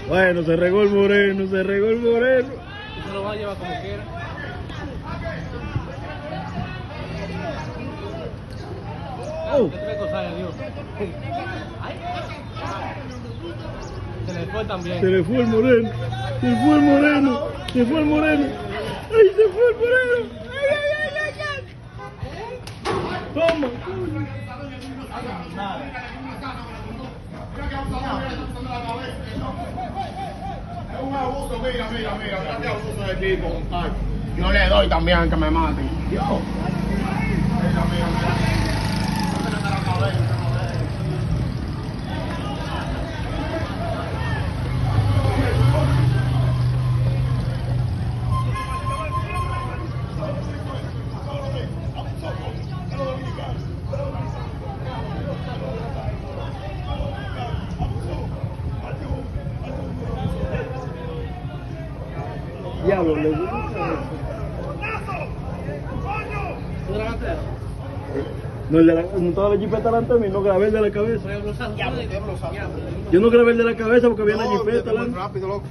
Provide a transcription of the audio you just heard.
Bueno, se regó el moreno, se regó el moreno. Eso lo va a llevar como quiera. Oh. ¿Qué tres cosas hay, Dios? Se le fue también. Se le fue el moreno, se fue el moreno, se fue el moreno. ¡Ay, se fue el moreno! ¡Ay, ay, ay, ay, ay! ¡Toma! Es un abuso, mira, qué abuso de tipo. Yo le doy también que me maten. Yo. Mira. Diablo, le gusta eso. ¿Tú grabaste eso? No, el de la, no estaba la jipeta delante de mí, no grabé el de la cabeza. Fue blusazo. Yo no grabé el de la cabeza porque había la jipeta Muy delante. rápido, loco.